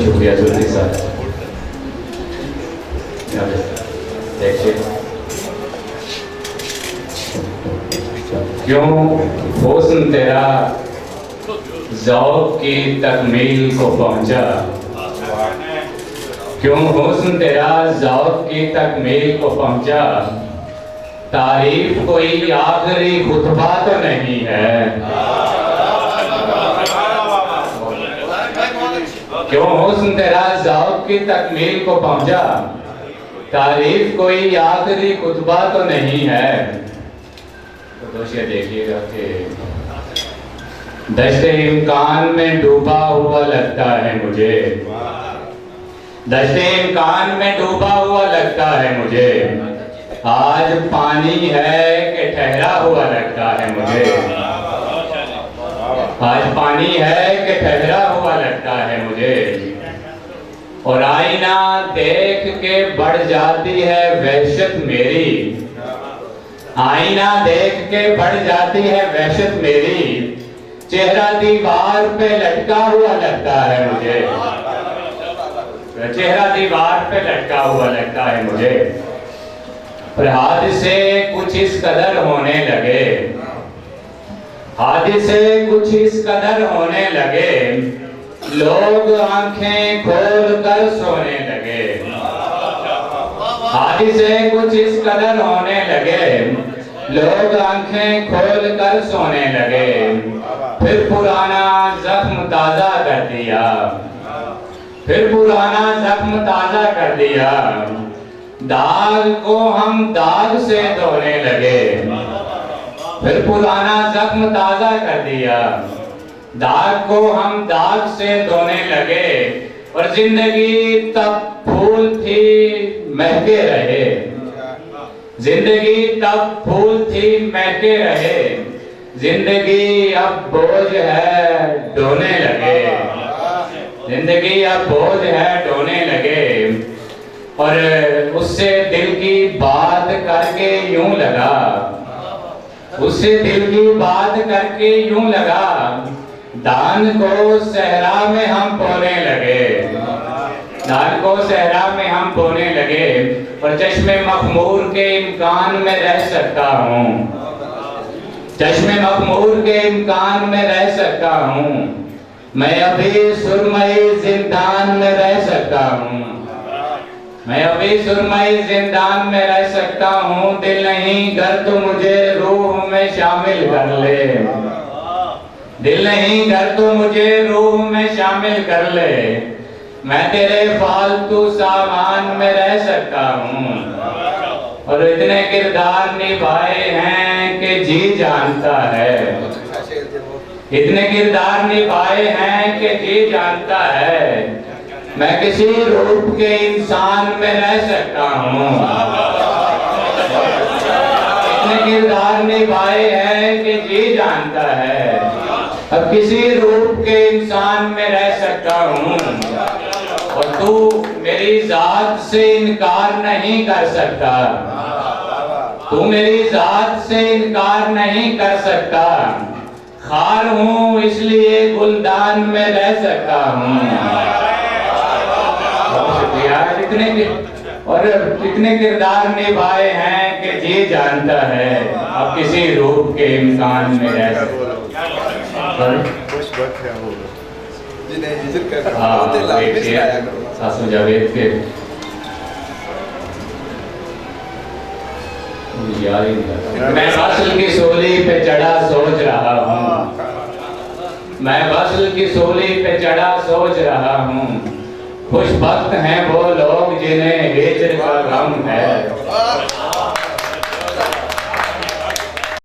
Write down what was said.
शुक्रिया जुल्फी साहब। देखिए क्यों हुस्न तेरा ज़ौक़ की तकमील को पहुंचा, क्यों हुस्न तेरा ज़ौक़ की तकमील को पहुंचा, तारीफ कोई आखिरी खुतबा तो नहीं है। क्यों हुस्न तेरा ज़ौक़ की तकमील को पहुंचा, तारीफ कोई आखिरी खुतबा तो नहीं है। तो दोस्तों देखिएगा कि दश्ते इम्कान में डूबा हुआ लगता है मुझे, दश्ते इम्कान में डूबा हुआ लगता है मुझे, आज पानी है कि ठहरा हुआ लगता है मुझे, आज पानी है कि ठहरा हुआ लगता है मुझे। और आईना देख के बढ़ जाती है वहशत मेरी, आईना देख के बढ़ जाती है वहशत मेरी, चेहरा दीवार पे लटका हुआ लगता है मुझे, चेहरा दीवार पे लटका हुआ लगता है मुझे। पर हादसे कुछ इस कदर होने लगे, हादसे कुछ इस कदर होने लगे, लोग आंखें खोल कर सोने लगे, हादसे कुछ इस कदर होने लगे, लोग आंखें खोल कर सोने लगे। फिर पुराना जख्म ताजा कर दिया, फिर पुराना जख्म ताजा कर दिया, दाग को हम दाग से धोने लगे। फिर पुराना जख्म ताजा कर दिया, दाग को हम दाग से धोने लगे। और जिंदगी तब फूल थी महके रहे, जिंदगी तब फूल थी महके रहे, जिंदगी अब बोझ है ढोने लगे, जिंदगी अब बोझ है ढोने लगे। और उससे दिल की बात करके यूं लगा, उससे दिल की बात करके यूं लगा, दान को सहरा में हम बोने लगे, दान को सहरा में हम बोने लगे। और चश्मे मखमूर के इम्कान में रह सकता हूँ, चश्मे मखमूर के इम्कान में रह सकता हूँ, मैं अभी सुरमई जिंदान में रह सकता हूँ, मैं अभी सुरमई जिंदान में रह सकता हूँ। दिल नहीं घर तो मुझे रूह में शामिल कर ले, दिल नहीं घर तो मुझे रूह में शामिल कर ले, मैं तेरे फालतू सामान में रह सकता हूँ। और इतने किरदार निभाए हैं कि जी जानता है, इतने किरदार निभाए हैं कि जी जानता है, मैं किसी रूप के इंसान में रह सकता हूँ। इतने किरदार निभाए हैं कि जी जानता है, अब किसी रूप के इंसान में रह सकता हूँ। और तू मेरी जात से इनकार नहीं कर सकता, तू मेरी जात से इनकार नहीं कर सकता, खार हूँ इसलिए गुलदान में रह सकता हूँ। इतने और इतने किरदार निभाए हैं कि जी जानता है, अब किसी रूप के इंसान में रह सकता। सासू जावेद के मैं फसल की सोली पे चढ़ा सोच रहा हूँ, मैं फसल की सोली पे चढ़ा सोच रहा हूँ, खुशबख्त हैं वो लोग जिन्हें हिज्र का गम है,